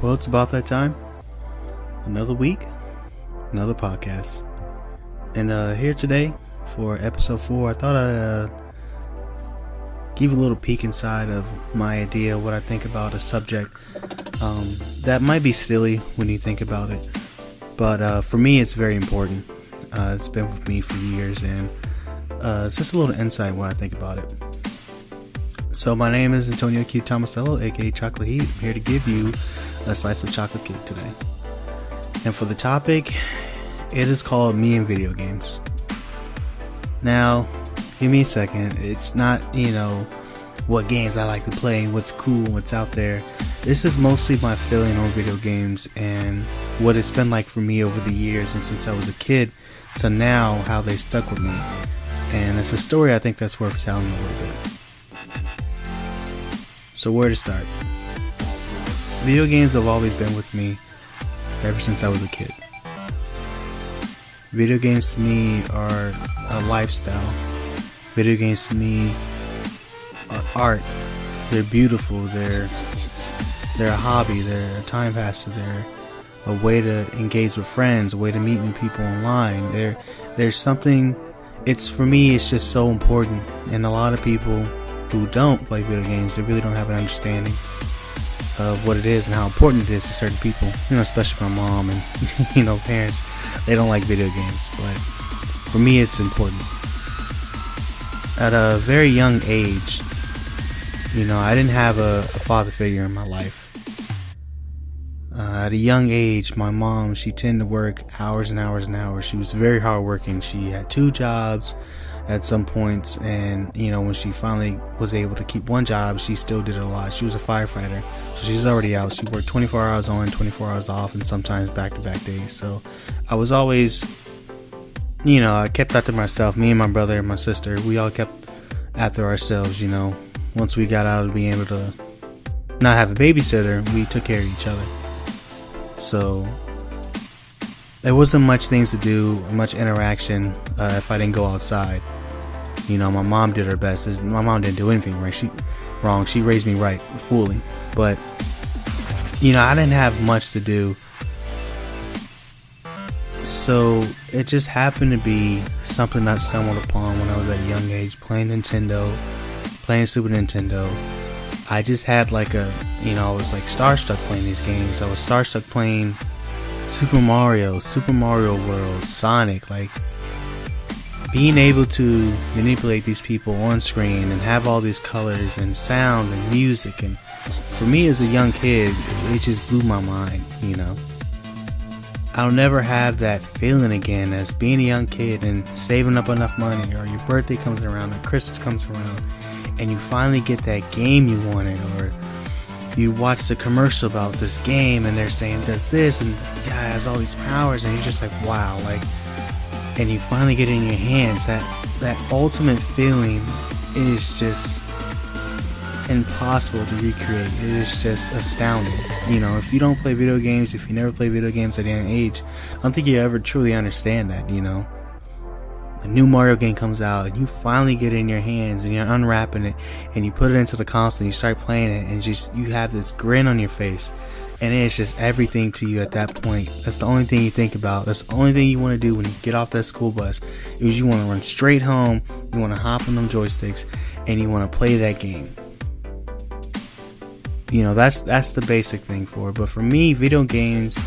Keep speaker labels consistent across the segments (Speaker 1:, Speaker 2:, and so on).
Speaker 1: Well, it's about that time. Another week, another podcast. And here today for episode 4, I thought I'd give you a little peek inside of my idea, what I think about a subject that might be silly when you think about it. But for me, it's very important. It's been with me for years, and it's just a little insight what I think about it. So my name is Antonio Q. Tomasello, aka Chocolate Heat. I'm here to give you a slice of chocolate cake today. And for the topic, it is called Me and Video Games. Now, give me a second. It's not, what games I like to play, what's cool, what's out there. This is mostly my feeling on video games and what it's been like for me over the years, and since I was a kid to now, how they stuck with me. And it's a story I think that's worth telling a little bit. So where to start? Video games have always been with me ever since I was a kid. Video games to me are a lifestyle. Video games to me are art. They're beautiful. They're a hobby. They're a time passer. They're a way to engage with friends, a way to meet new people online. There's something, for me, it's just so important. And a lot of people who don't play video games, they really don't have an understanding of what it is and how important it is to certain people, especially my mom and parents. They don't like video games, but for me it's important. At a very young age, I didn't have a father figure in my life. At a young age, my mom, she tended to work hours and hours and hours. She was very hardworking. She had 2 jobs at some points, and when she finally was able to keep one job, she still did it a lot. She was a firefighter, so she's already out. She worked 24 hours on, 24 hours off, and sometimes back-to-back days. So I was always, I kept after myself. Me and my brother and my sister, we all kept after ourselves. Once we got out of being able to not have a babysitter, we took care of each other. So there wasn't much things to do, much interaction if I didn't go outside. My mom did her best. My mom didn't do anything wrong. She raised me right, fully. But, I didn't have much to do. So it just happened to be something I stumbled upon when I was at a young age, playing Super Nintendo. I just had I was starstruck playing these games. I was starstruck playing Super Mario World, Sonic, being able to manipulate these people on screen and have all these colors and sound and music, and for me as a young kid, it just blew my mind. I'll never have that feeling again as being a young kid and saving up enough money, or your birthday comes around, or Christmas comes around, and you finally get that game you wanted, or you watch the commercial about this game and they're saying does this and the guy has all these powers, and you're just like, wow, and you finally get it in your hands. That ultimate feeling is just impossible to recreate. It is just astounding. If you don't play video games, if you never play video games at a young age, I don't think you ever truly understand that. A new Mario game comes out and you finally get it in your hands and you're unwrapping it and you put it into the console and you start playing it, and you have this grin on your face, and it's just everything to you at that point. That's the only thing you think about. That's the only thing you want to do when you get off that school bus, is you want to run straight home, you want to hop on them joysticks, and you want to play that game. That's the basic thing for it. But for me, video games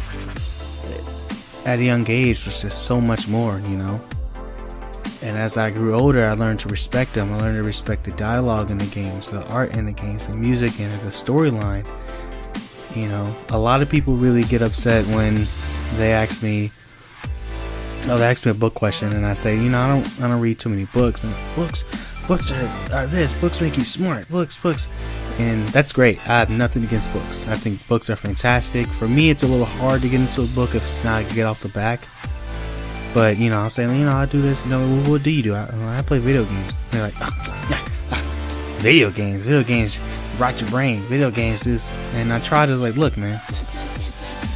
Speaker 1: at a young age was just so much more, And as I grew older, I learned to respect them. I learned to respect the dialogue in the games, the art in the games, the music in it, the storyline. A lot of people really get upset when they ask me a book question, and I say, I don't read too many books. And books are this. Books make you smart. Books. And that's great. I have nothing against books. I think books are fantastic. For me, it's a little hard to get into a book if it's not get off the back. But, I'll say, I do this. What do you do? I play video games. And they're like, video games rot your brain. Video games is, and I try to look, man,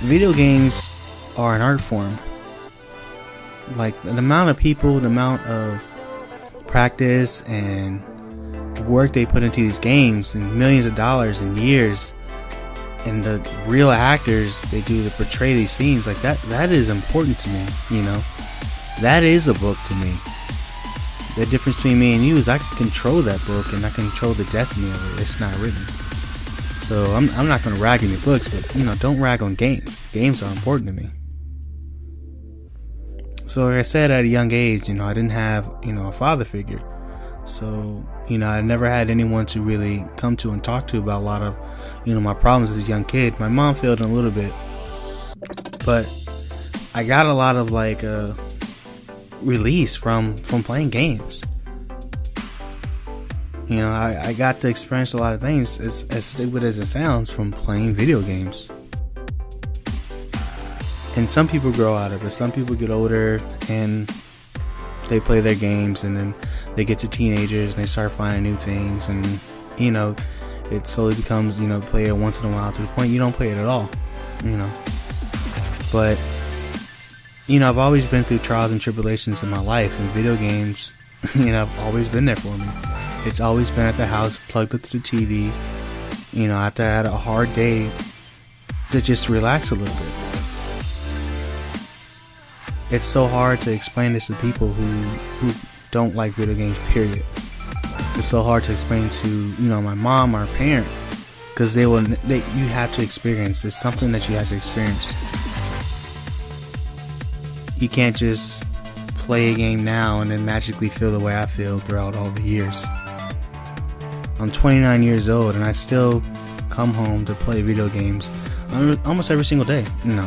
Speaker 1: video games are an art form. The amount of people, the amount of practice and work they put into these games, and millions of dollars and years and the real actors they do to portray these scenes, like that is important to me, you know. That is a book to me. The difference between me and you is I can control that book and I control the destiny of it. It's not written. So I'm not going to rag on your books, but, you know, don't rag on games. Games are important to me. So like I said, at a young age, you know, I didn't have, you know, a father figure. So, you know, I never had anyone to really come to and talk to about a lot of, you know, my problems as a young kid. My mom failed in a little bit, but I got a lot of like release from playing games. You know, I got to experience a lot of things, as stupid as it sounds, from playing video games. And some people grow out of it. Some people get older and they play their games, and then they get to teenagers and they start finding new things, and, you know, it slowly becomes, you know, play it once in a while to the point you don't play it at all, you know. But, you know, I've always been through trials and tribulations in my life, and video games, you know, have always been there for me. It's always been at the house, plugged up to the TV, you know, after I had a hard day, to just relax a little bit. It's so hard to explain this to people who don't like video games, period. It's so hard to explain to, you know, my mom or parent, because you have to experience. It's something that you have to experience. You can't just play a game now and then magically feel the way I feel throughout all the years. I'm 29 years old and I still come home to play video games almost every single day. No,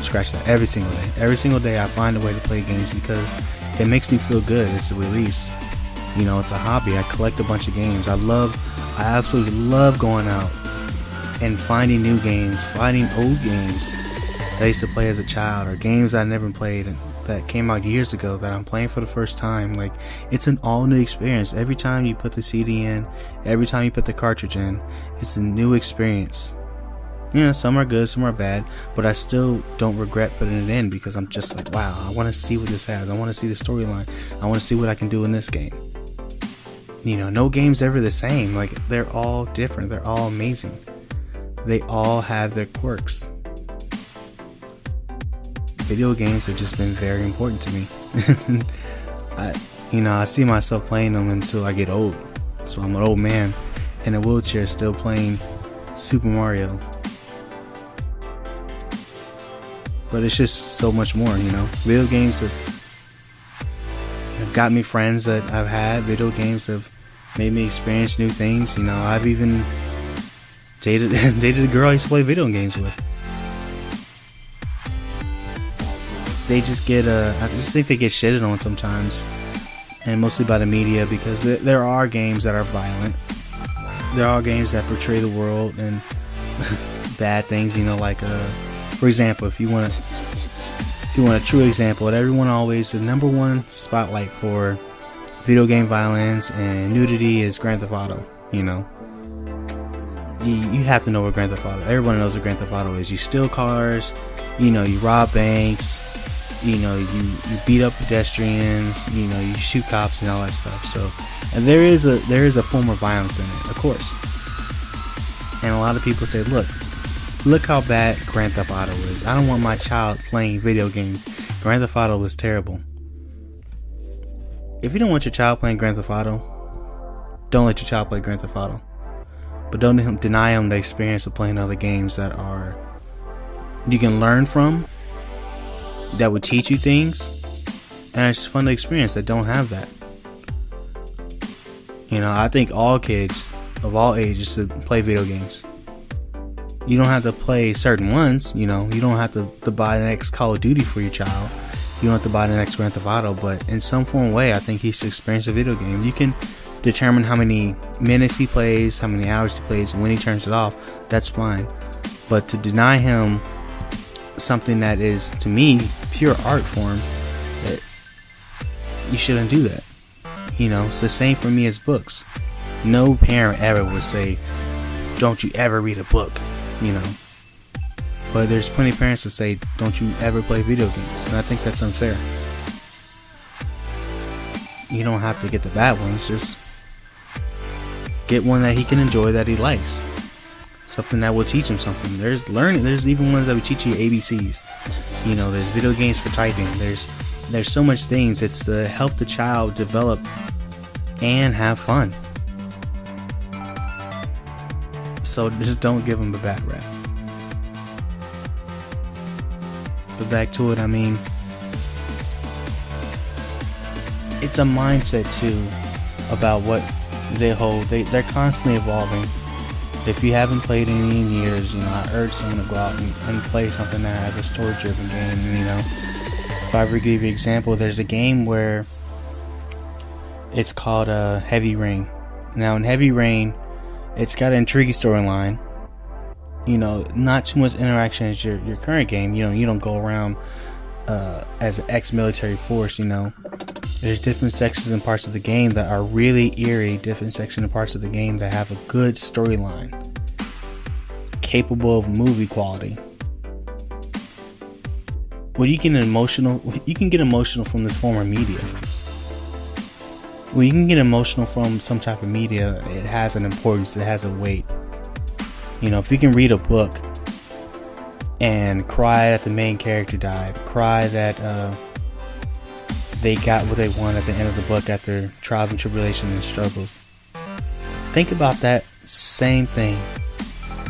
Speaker 1: scratch that. Every single day. Every single day I find a way to play games because it makes me feel good. It's a release. You know, it's a hobby. I collect a bunch of games. I absolutely love going out and finding new games, finding old games that I used to play as a child, or games I never played that came out years ago that I'm playing for the first time. Like, it's an all new experience. Every time you put the CD in, every time you put the cartridge in, it's a new experience. You know, some are good, some are bad, but I still don't regret putting it in, because I'm just like, wow, I want to see what this has. I want to see the storyline. I want to see what I can do in this game. You know, no game's ever the same. Like, they're all different. They're all amazing. They all have their quirks. Video games have just been very important to me. I see myself playing them until I get old. So I'm an old man in a wheelchair still playing Super Mario. But it's just so much more, you know. Video games have got me friends that I've had. Video games have made me experience new things. You know, I've even dated a girl I used to play video games with. They just get I just think they get shitted on sometimes, and mostly by the media, because there are games that are violent. There are games that portray the world and bad things. You know, like for example, if you want a true example, everyone always, the number one spotlight for video game violence and nudity is Grand Theft Auto. You know, you have to know what Grand Theft Auto. Everyone knows what Grand Theft Auto is. You steal cars, you know, you rob banks, you know, you beat up pedestrians, you know, you shoot cops and all that stuff. So, and there is a form of violence in it, of course. And a lot of people say, look how bad Grand Theft Auto is. I don't want my child playing video games. Grand Theft Auto is terrible. If you don't want your child playing Grand Theft Auto, don't let your child play Grand Theft Auto. But don't deny them the experience of playing other games that you can learn from, that would teach you things, and it's fun to experience that don't have that. You know, I think all kids of all ages should play video games. You don't have to play certain ones, you know. You don't have to buy the next Call of Duty for your child. You don't have to buy the next Grand Theft Auto, but in some form or way, I think he should experience a video game. You can determine how many minutes he plays, how many hours he plays, and when he turns it off, that's fine. But to deny him something that is, to me, pure art form, that you shouldn't do that. You know, it's the same for me as books. No parent ever would say, don't you ever read a book, you know. But there's plenty of parents that say, don't you ever play video games, and I think that's unfair. You don't have to get the bad ones, just get one that he can enjoy, that he likes. something that will teach them something. There's even ones that will teach you ABCs. You know, there's video games for typing. There's so much things. It's to help the child develop and have fun. So just don't give them a bad rap. But back to it, I mean, it's a mindset too about what they hold. They're constantly evolving. If you haven't played any in years, you know, I urge someone to go out and play something that has a story-driven game. You know, if I ever give you an example, there's a game where it's called Heavy Rain. Now, in Heavy Rain, it's got an intriguing storyline. You know, not too much interaction as your current game. You know, you don't go around as an ex-military force. You know, there's different sections and parts of the game that are really eerie. Different sections and parts of the game that have a good storyline, capable of movie quality. Well, you can get emotional from this form of media. Well, you can get emotional from some type of media. It has an importance. It has a weight. You know, if you can read a book and cry that the main character died, cry that they got what they want at the end of the book after trials and tribulations and struggles. Think about that same thing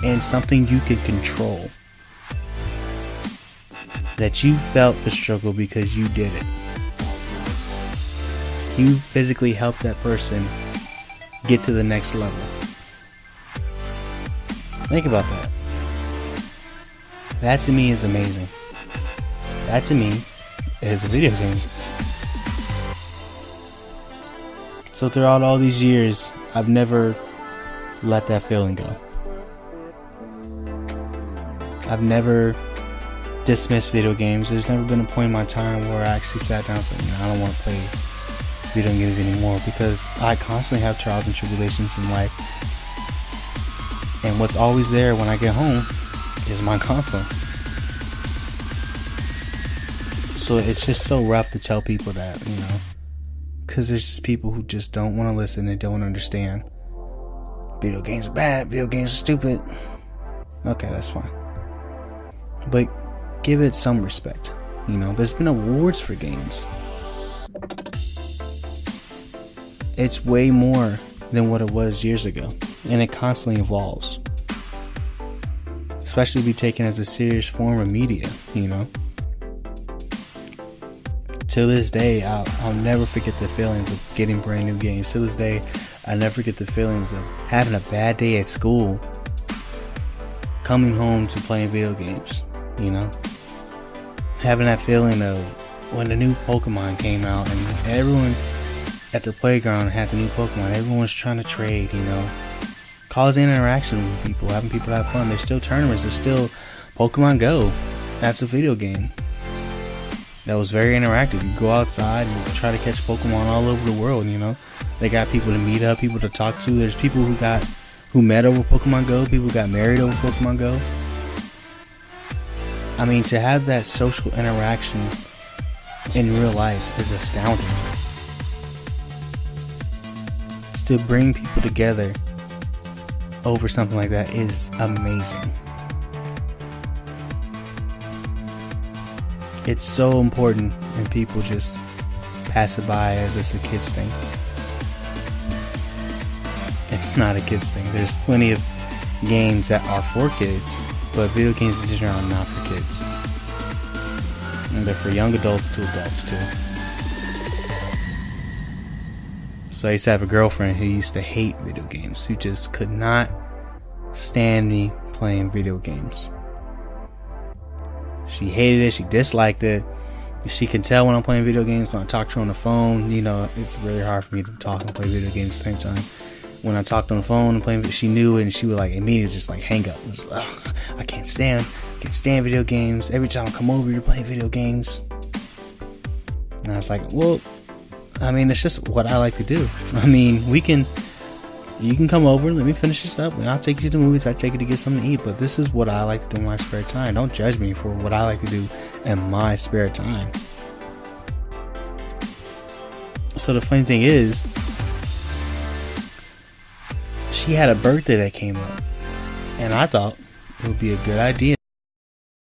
Speaker 1: and something you can control. That you felt the struggle because you did it. You physically helped that person get to the next level. Think about that. That to me is amazing. That to me is a video game. So throughout all these years, I've never let that feeling go. I've never dismissed video games. There's never been a point in my time where I actually sat down and said, I don't want to play video games anymore, because I constantly have trials and tribulations in life. And what's always there when I get home is my console. So it's just so rough to tell people that, you know, because there's just people who just don't want to listen and don't understand. Video games are bad. Video games are stupid. Okay, that's fine. But give it some respect. You know, there's been awards for games. It's way more than what it was years ago. And it constantly evolves. Especially be taken as a serious form of media, you know. To this day, I'll never forget the feelings of getting brand new games. To this day, I never forget the feelings of having a bad day at school, coming home to playing video games, you know. Having that feeling of when the new Pokemon came out and everyone at the playground had the new Pokemon. Everyone was trying to trade, you know. Causing interaction with people, having people have fun. There's still tournaments. There's still Pokemon Go. That's a video game that was very interactive. You go outside and try to catch Pokemon all over the world, you know. They got people to meet up, people to talk to. There's people who met over Pokemon Go. People who got married over Pokemon Go. I mean, to have that social interaction in real life is astounding. To bring people together over something like that is amazing. It's so important, and people just pass it by as it's a kid's thing. It's not a kid's thing. There's plenty of games that are for kids, but video games in general are not for kids. And they're for young adults to adults too. So I used to have a girlfriend who used to hate video games, who just could not stand me playing video games. She hated it, she disliked it. She can tell when I'm playing video games. When I talk to her on the phone, you know, it's very hard for me to talk and play video games at the same time. When I talked on the phone and playing, she knew it, and she would like immediately just like hang up. It was like, I can't stand video games. Every time I come over, you're playing video games. And I was like, well, I mean, it's just what I like to do. I mean, you can come over, let me finish this up, and I'll take you to the movies, I'll take you to get something to eat, but this is what I like to do in my spare time. Don't judge me for what I like to do in my spare time. So the funny thing is, she had a birthday that came up, And I thought it would be a good idea